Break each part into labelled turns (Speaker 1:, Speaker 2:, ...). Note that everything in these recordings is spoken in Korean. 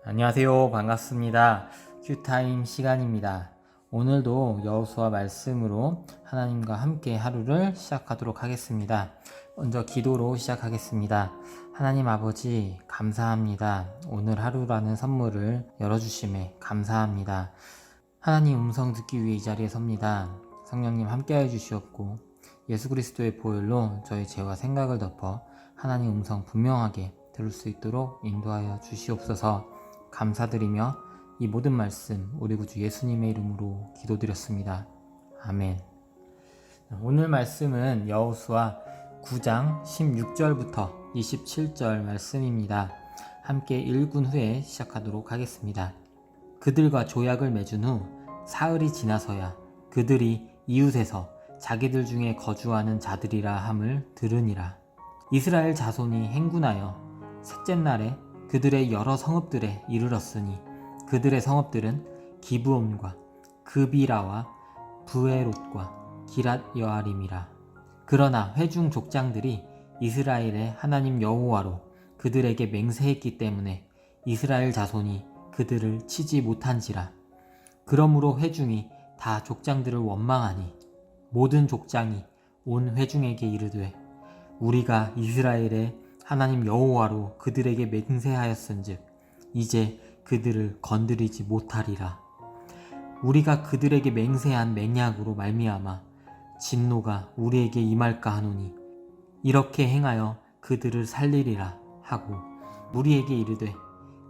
Speaker 1: 안녕하세요. 반갑습니다. 큐타임 시간입니다. 오늘도 여호수아 말씀으로 하나님과 함께 하루를 시작하도록 하겠습니다. 먼저 기도로 시작하겠습니다. 하나님 아버지 감사합니다. 오늘 하루라는 선물을 열어주심에 감사합니다. 하나님 음성 듣기 위해 이 자리에 섭니다. 성령님 함께하여 주시옵고 예수 그리스도의 보혈로 저희 죄와 생각을 덮어 하나님 음성 분명하게 들을 수 있도록 인도하여 주시옵소서. 감사드리며 이 모든 말씀 우리 구주 예수님의 이름으로 기도드렸습니다. 아멘. 오늘 말씀은 여호수아 9장 16절부터 27절 말씀입니다. 함께 읽은 후에 시작하도록 하겠습니다. 그들과 조약을 맺은 후 사흘이 지나서야 그들이 이웃에서 자기들 중에 거주하는 자들이라 함을 들으니라. 이스라엘 자손이 행군하여 셋째 날에 그들의 여러 성읍들에 이르렀으니 그들의 성읍들은 기브온과 그비라와 브에롯과 기랏 여아림이라. 그러나 회중 족장들이 이스라엘의 하나님 여호와로 그들에게 맹세했기 때문에 이스라엘 자손이 그들을 치지 못한지라. 그러므로 회중이 다 족장들을 원망하니 모든 족장이 온 회중에게 이르되 우리가 이스라엘의 하나님 여호와로 그들에게 맹세하였은즉 이제 그들을 건드리지 못하리라. 우리가 그들에게 맹세한 맹약으로 말미암아 진노가 우리에게 임할까 하노니 이렇게 행하여 그들을 살리리라 하고 우리에게 이르되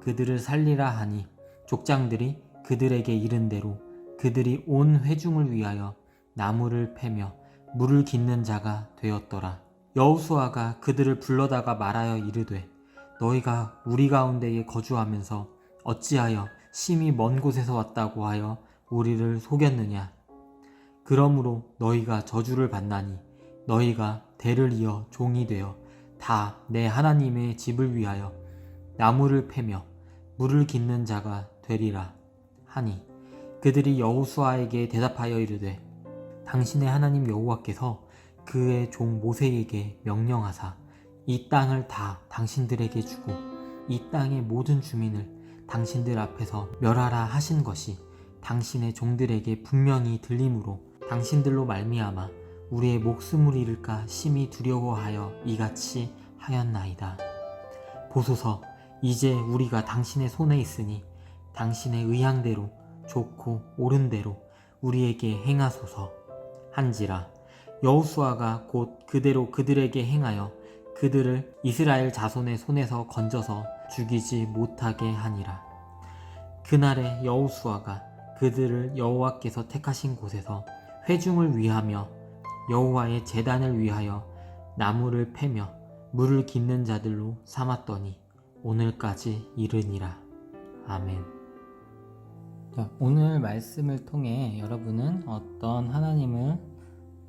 Speaker 1: 그들을 살리라 하니 족장들이 그들에게 이른 대로 그들이 온 회중을 위하여 나무를 패며 물을 깃는 자가 되었더라. 여호수아가 그들을 불러다가 말하여 이르되 너희가 우리 가운데에 거주하면서 어찌하여 심히 먼 곳에서 왔다고 하여 우리를 속였느냐. 그러므로 너희가 저주를 받나니 너희가 대를 이어 종이 되어 다 내 하나님의 집을 위하여 나무를 패며 물을 깃는 자가 되리라 하니 그들이 여호수아에게 대답하여 이르되 당신의 하나님 여호와께서 그의 종 모세에게 명령하사 이 땅을 다 당신들에게 주고 이 땅의 모든 주민을 당신들 앞에서 멸하라 하신 것이 당신의 종들에게 분명히 들림으로 당신들로 말미암아 우리의 목숨을 잃을까 심히 두려워하여 이같이 하였나이다. 보소서, 이제 우리가 당신의 손에 있으니 당신의 의향대로 좋고 옳은 대로 우리에게 행하소서 한지라. 여호수아가 곧 그대로 그들에게 행하여 그들을 이스라엘 자손의 손에서 건져서 죽이지 못하게 하니라. 그날에 여호수아가 그들을 여호와께서 택하신 곳에서 회중을 위하며 여호와의 제단을 위하여 나무를 패며 물을 깃는 자들로 삼았더니 오늘까지 이르니라. 아멘. 자, 오늘 말씀을 통해 여러분은 어떤 하나님을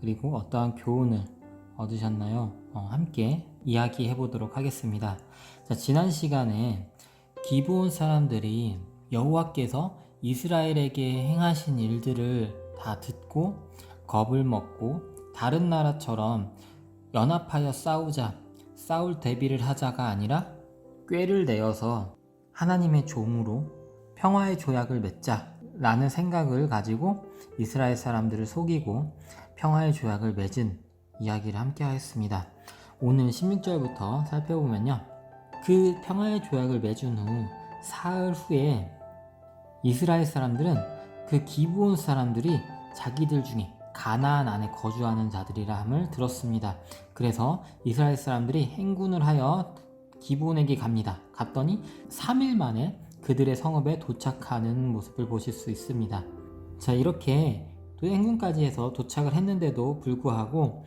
Speaker 1: 그리고 어떠한 교훈을 얻으셨나요? 함께 이야기해 보도록 하겠습니다. 자, 지난 시간에 기브온 사람들이 여호와께서 이스라엘에게 행하신 일들을 다 듣고 겁을 먹고 다른 나라처럼 연합하여 싸울 대비를 하자가 아니라 꾀를 내어서 하나님의 종으로 평화의 조약을 맺자라는 생각을 가지고 이스라엘 사람들을 속이고 평화의 조약을 맺은 이야기를 함께 하였습니다. 오늘 16절부터 살펴보면요. 그 평화의 조약을 맺은 후 사흘 후에 이스라엘 사람들은 그 기브온 사람들이 자기들 중에 가나안 안에 거주하는 자들이라 함을 들었습니다. 그래서 이스라엘 사람들이 행군을 하여 기브온에게 갑니다. 갔더니 3일 만에 그들의 성읍에 도착하는 모습을 보실 수 있습니다. 자, 이렇게 또 행군까지 해서 도착을 했는데도 불구하고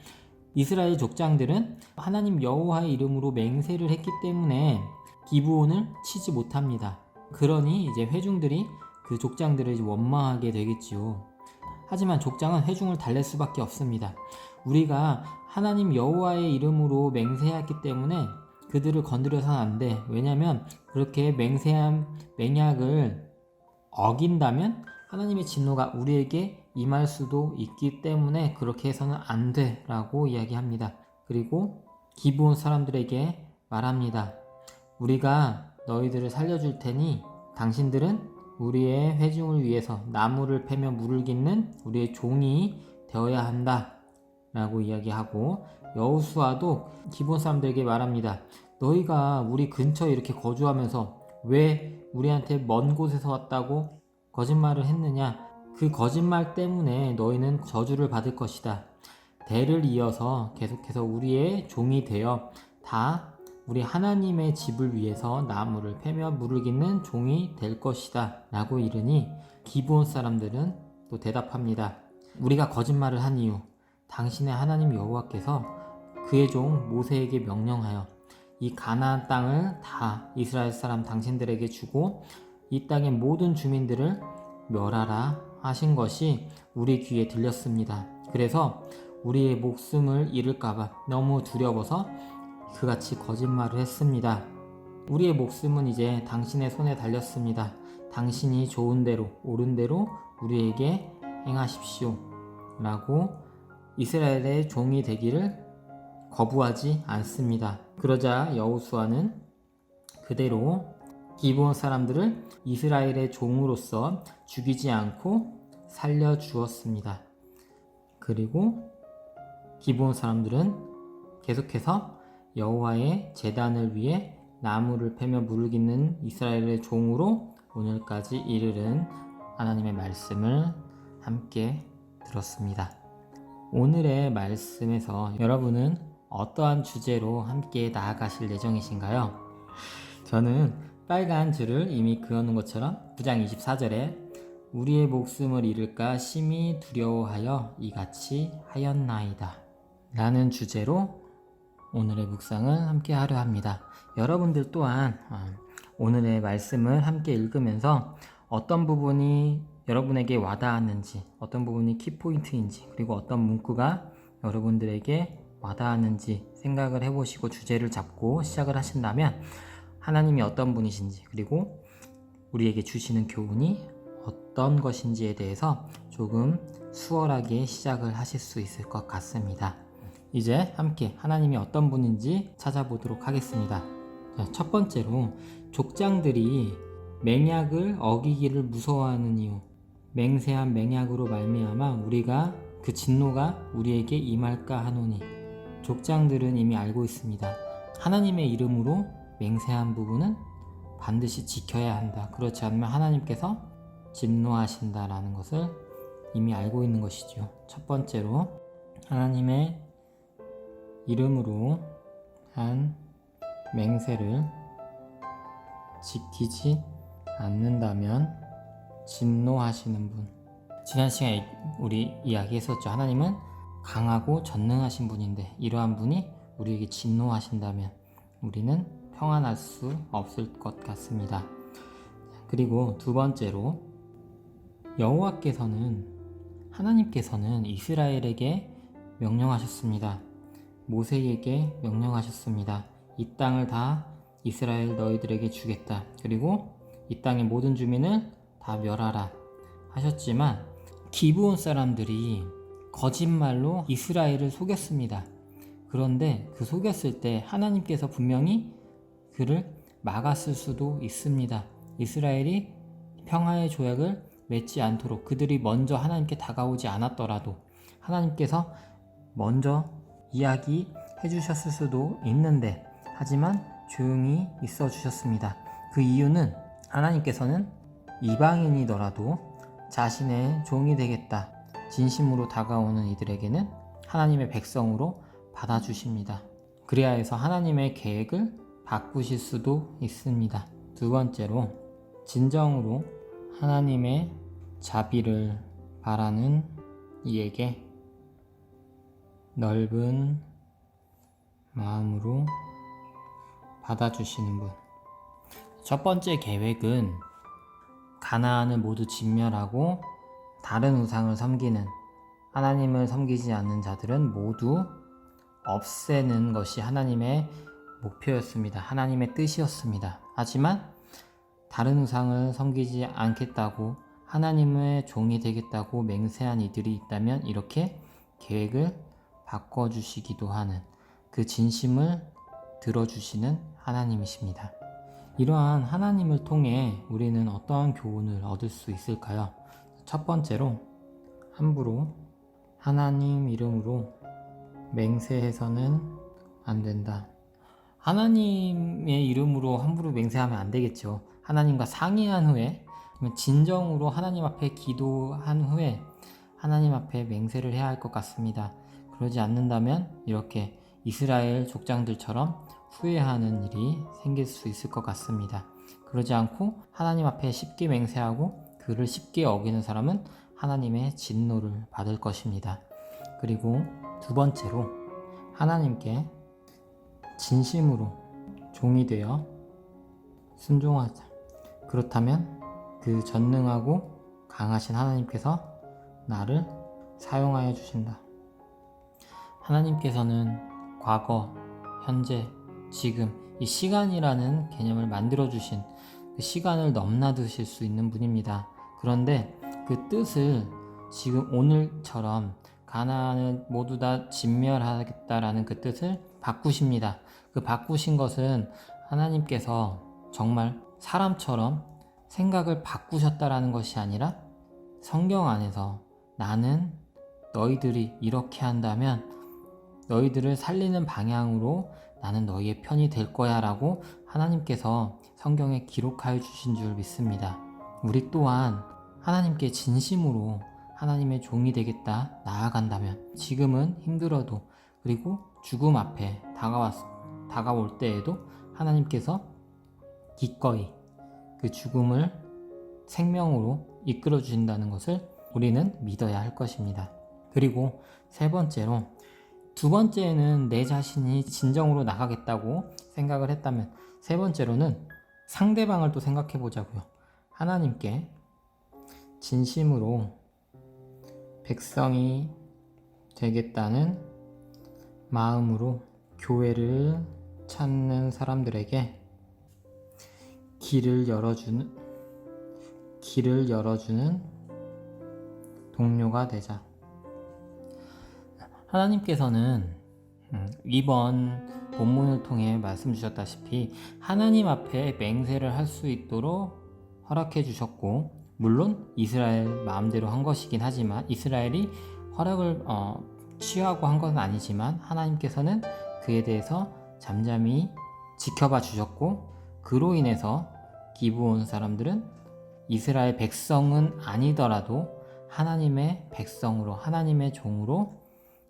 Speaker 1: 이스라엘 족장들은 하나님 여호와의 이름으로 맹세를 했기 때문에 기브온을 치지 못합니다. 그러니 이제 회중들이 그 족장들을 원망하게 되겠지요. 하지만 족장은 회중을 달랠 수밖에 없습니다. 우리가 하나님 여호와의 이름으로 맹세했기 때문에 그들을 건드려서는 안 돼. 왜냐하면 그렇게 맹세한 맹약을 어긴다면 하나님의 진노가 우리에게 임할 수도 있기 때문에 그렇게 해서는 안 돼 라고 이야기합니다. 그리고 기브온 사람들에게 말합니다. 우리가 너희들을 살려줄 테니 당신들은 우리의 회중을 위해서 나무를 패며 물을 깃는 우리의 종이 되어야 한다 라고 이야기하고, 여호수아도 기브온 사람들에게 말합니다. 너희가 우리 근처에 이렇게 거주하면서 왜 우리한테 먼 곳에서 왔다고 거짓말을 했느냐? 그 거짓말 때문에 너희는 저주를 받을 것이다. 대를 이어서 계속해서 우리의 종이 되어 다 우리 하나님의 집을 위해서 나무를 패며 물을 깃는 종이 될 것이다 라고 이르니, 기브온 사람들은 또 대답합니다. 우리가 거짓말을 한 이유, 당신의 하나님 여호와께서 그의 종 모세에게 명령하여 이 가나안 땅을 다 이스라엘 사람 당신들에게 주고 이 땅의 모든 주민들을 멸하라 하신 것이 우리 귀에 들렸습니다. 그래서 우리의 목숨을 잃을까봐 너무 두려워서 그같이 거짓말을 했습니다. 우리의 목숨은 이제 당신의 손에 달렸습니다. 당신이 좋은 대로 옳은 대로 우리에게 행하십시오 라고 이스라엘의 종이 되기를 거부하지 않습니다. 그러자 여호수아는 그대로 기브온 사람들을 이스라엘의 종으로서 죽이지 않고 살려주었습니다. 그리고 기브온 사람들은 계속해서 여호와의 제단을 위해 나무를 패며 물을 깃는 이스라엘의 종으로 오늘까지 이르른 하나님의 말씀을 함께 들었습니다. 오늘의 말씀에서 여러분은 어떠한 주제로 함께 나아가실 예정이신가요? 저는 빨간 줄을 이미 그어놓은 것처럼 9장 24절에 우리의 목숨을 잃을까 심히 두려워하여 이같이 하였나이다 라는 주제로 오늘의 묵상을 함께 하려 합니다. 여러분들 또한 오늘의 말씀을 함께 읽으면서 어떤 부분이 여러분에게 와닿았는지, 어떤 부분이 키포인트인지, 그리고 어떤 문구가 여러분들에게 와닿았는지 생각을 해보시고 주제를 잡고 시작을 하신다면 하나님이 어떤 분이신지, 그리고 우리에게 주시는 교훈이 어떤 것인지에 대해서 조금 수월하게 시작을 하실 수 있을 것 같습니다. 이제 함께 하나님이 어떤 분인지 찾아보도록 하겠습니다. 첫 번째로, 족장들이 맹약을 어기기를 무서워하는 이유, 맹세한 맹약으로 말미암아 우리가 그 진노가 우리에게 임할까 하노니. 족장들은 이미 알고 있습니다. 하나님의 이름으로 맹세한 부분은 반드시 지켜야 한다. 그렇지 않으면 하나님께서 진노하신다라는 것을 이미 알고 있는 것이죠. 첫 번째로, 하나님의 이름으로 한 맹세를 지키지 않는다면 진노하시는 분. 지난 시간에 우리 이야기했었죠. 하나님은 강하고 전능하신 분인데 이러한 분이 우리에게 진노하신다면 우리는 평안할 수 없을 것 같습니다. 그리고 두 번째로, 하나님께서는 이스라엘에게 명령하셨습니다. 모세에게 명령하셨습니다. 이 땅을 다 이스라엘 너희들에게 주겠다. 그리고 이 땅의 모든 주민을 다 멸하라 하셨지만 기브온 사람들이 거짓말로 이스라엘을 속였습니다. 그런데 그 속였을 때 하나님께서 분명히 그를 막았을 수도 있습니다. 이스라엘이 평화의 조약을 맺지 않도록, 그들이 먼저 하나님께 다가오지 않았더라도 하나님께서 먼저 이야기해 주셨을 수도 있는데, 하지만 조용히 있어 주셨습니다. 그 이유는 하나님께서는 이방인이더라도 자신의 종이 되겠다 진심으로 다가오는 이들에게는 하나님의 백성으로 받아주십니다. 그래야 해서 하나님의 계획을 바꾸실 수도 있습니다. 두 번째로, 진정으로 하나님의 자비를 바라는 이에게 넓은 마음으로 받아주시는 분. 첫 번째 계획은 가나안을 모두 진멸하고 다른 우상을 섬기는, 하나님을 섬기지 않는 자들은 모두 없애는 것이 하나님의 목표였습니다. 하나님의 뜻이었습니다. 하지만 다른 우상을 섬기지 않겠다고, 하나님의 종이 되겠다고 맹세한 이들이 있다면 이렇게 계획을 바꿔주시기도 하는, 그 진심을 들어주시는 하나님이십니다. 이러한 하나님을 통해 우리는 어떠한 교훈을 얻을 수 있을까요? 첫 번째로, 함부로 하나님 이름으로 맹세해서는 안 된다. 하나님의 이름으로 함부로 맹세하면 안 되겠죠. 하나님과 상의한 후에, 진정으로 하나님 앞에 기도한 후에 하나님 앞에 맹세를 해야 할 것 같습니다. 그러지 않는다면 이렇게 이스라엘 족장들처럼 후회하는 일이 생길 수 있을 것 같습니다. 그러지 않고 하나님 앞에 쉽게 맹세하고 그를 쉽게 어기는 사람은 하나님의 진노를 받을 것입니다. 그리고 두 번째로, 하나님께 진심으로 종이 되어 순종하자. 그렇다면 그 전능하고 강하신 하나님께서 나를 사용하여 주신다. 하나님께서는 과거, 현재, 지금 이 시간이라는 개념을 만들어 주신 그 시간을 넘나드실 수 있는 분입니다. 그런데 그 뜻을 지금 오늘처럼 가나안을 모두 다 진멸하겠다라는 그 뜻을 바꾸십니다. 그 바꾸신 것은 하나님께서 정말 사람처럼 생각을 바꾸셨다라는 것이 아니라 성경 안에서 나는 너희들이 이렇게 한다면 너희들을 살리는 방향으로 나는 너희의 편이 될 거야 라고 하나님께서 성경에 기록하여 주신 줄 믿습니다. 우리 또한 하나님께 진심으로 하나님의 종이 되겠다 나아간다면 지금은 힘들어도, 그리고 죽음 앞에 다가올 때에도 하나님께서 기꺼이 그 죽음을 생명으로 이끌어 주신다는 것을 우리는 믿어야 할 것입니다. 그리고 세 번째로, 두 번째는 내 자신이 진정으로 나가겠다고 생각을 했다면, 세 번째로는 상대방을 또 생각해 보자고요. 하나님께 진심으로 백성이 되겠다는 마음으로 교회를 찾는 사람들에게 길을 열어주는 동료가 되자. 하나님께서는 이번 본문을 통해 말씀 주셨다시피 하나님 앞에 맹세를 할 수 있도록 허락해 주셨고, 물론 이스라엘 마음대로 한 것이긴 하지만, 이스라엘이 허락을 취하고 한 것은 아니지만 하나님께서는 그에 대해서 잠잠히 지켜봐 주셨고, 그로 인해서 기브온 사람들은 이스라엘 백성은 아니더라도 하나님의 백성으로, 하나님의 종으로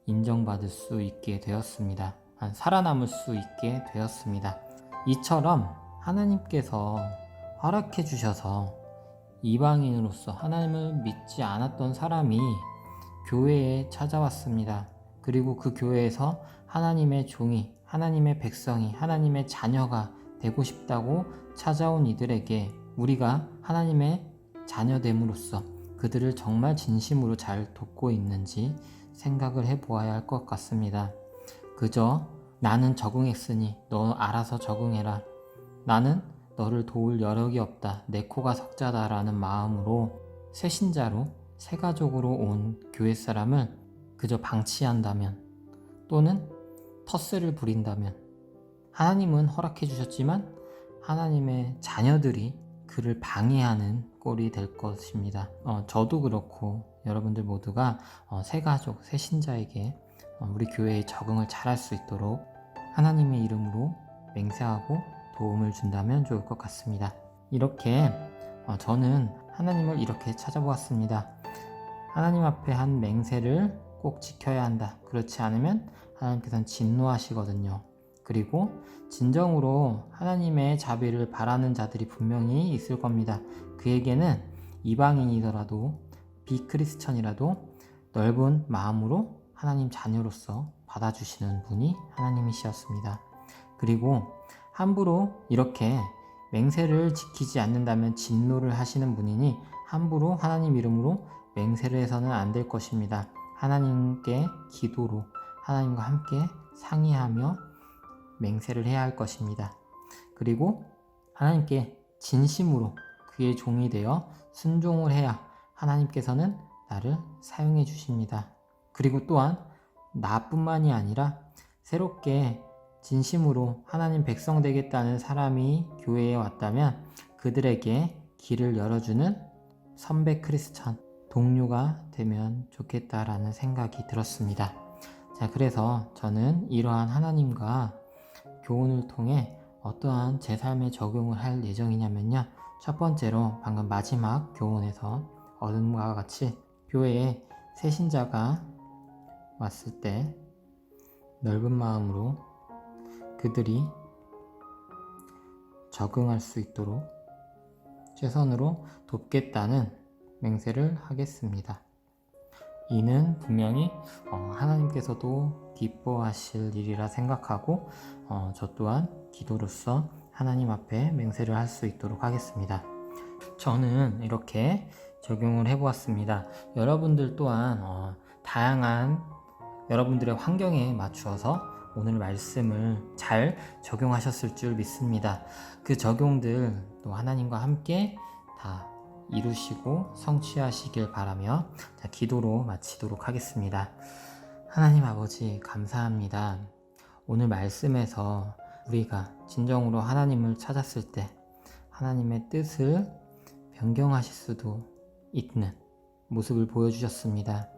Speaker 1: 인정받을 수 있게 되었습니다. 살아남을 수 있게 되었습니다. 이처럼 하나님께서 허락해 주셔서 이방인으로서 하나님을 믿지 않았던 사람이 교회에 찾아왔습니다. 그리고 그 교회에서 하나님의 종이, 하나님의 백성이, 하나님의 자녀가 되고 싶다고 찾아온 이들에게 우리가 하나님의 자녀됨으로써 그들을 정말 진심으로 잘 돕고 있는지 생각을 해보아야 할 것 같습니다. 그저 나는 적응했으니 너 알아서 적응해라, 나는 너를 도울 여력이 없다, 내 코가 석자다라는 마음으로 새신자로 새가족으로 온 교회 사람을 그저 방치한다면, 또는 텃세를 부린다면, 하나님은 허락해 주셨지만 하나님의 자녀들이 그를 방해하는 꼴이 될 것입니다. 저도 그렇고 여러분들 모두가 새가족, 새신자에게 우리 교회에 적응을 잘할 수 있도록 하나님의 이름으로 맹세하고 도움을 준다면 좋을 것 같습니다. 이렇게 저는 하나님을 이렇게 찾아보았습니다. 하나님 앞에 한 맹세를 꼭 지켜야 한다. 그렇지 않으면 하나님께서는 진노하시거든요. 그리고 진정으로 하나님의 자비를 바라는 자들이 분명히 있을 겁니다. 그에게는 이방인이더라도 비크리스천이라도 넓은 마음으로 하나님 자녀로서 받아주시는 분이 하나님이시었습니다. 그리고 함부로 이렇게 맹세를 지키지 않는다면 진노를 하시는 분이니 함부로 하나님 이름으로 맹세를 해서는 안 될 것입니다. 하나님께 기도로 하나님과 함께 상의하며 맹세를 해야 할 것입니다. 그리고 하나님께 진심으로 그의 종이 되어 순종을 해야 하나님께서는 나를 사용해 주십니다. 그리고 또한 나뿐만이 아니라 새롭게 진심으로 하나님 백성 되겠다는 사람이 교회에 왔다면 그들에게 길을 열어주는 선배 크리스천, 동료가 되면 좋겠다라는 생각이 들었습니다. 자, 그래서 저는 이러한 하나님과 교훈을 통해 어떠한 제 삶에 적용을 할 예정이냐면요. 첫 번째로 방금 마지막 교훈에서 얻은 바와 같이 교회에 새 신자가 왔을 때 넓은 마음으로 그들이 적응할 수 있도록 최선으로 돕겠다는 맹세를 하겠습니다. 이는 분명히 하나님께서도 기뻐하실 일이라 생각하고 저 또한 기도로서 하나님 앞에 맹세를 할 수 있도록 하겠습니다. 저는 이렇게 적용을 해보았습니다. 여러분들 또한 다양한 여러분들의 환경에 맞추어서 오늘 말씀을 잘 적용하셨을 줄 믿습니다. 그 적용들 또 하나님과 함께 다 이루시고 성취하시길 바라며 기도로 마치도록 하겠습니다. 하나님 아버지 감사합니다. 오늘 말씀에서 우리가 진정으로 하나님을 찾았을 때 하나님의 뜻을 변경하실 수도 있는 모습을 보여주셨습니다.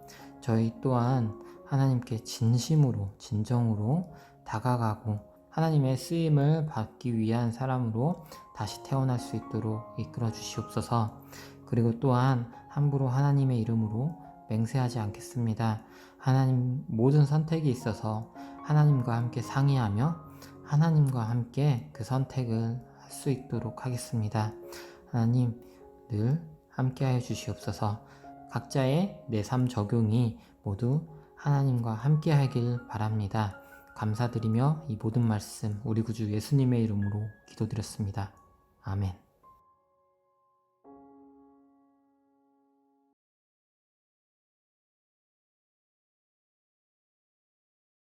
Speaker 1: 저희 또한 하나님께 진심으로 진정으로 다가가고 하나님의 쓰임을 받기 위한 사람으로 다시 태어날 수 있도록 이끌어 주시옵소서. 그리고 또한 함부로 하나님의 이름으로 맹세하지 않겠습니다. 하나님 모든 선택이 있어서 하나님과 함께 상의하며 하나님과 함께 그 선택을 할 수 있도록 하겠습니다. 하나님 늘 함께하여 주시옵소서. 각자의 내 삶 적용이 모두 하나님과 함께 하길 바랍니다. 감사드리며 이 모든 말씀 우리 구주 예수님의 이름으로 기도드렸습니다. 아멘.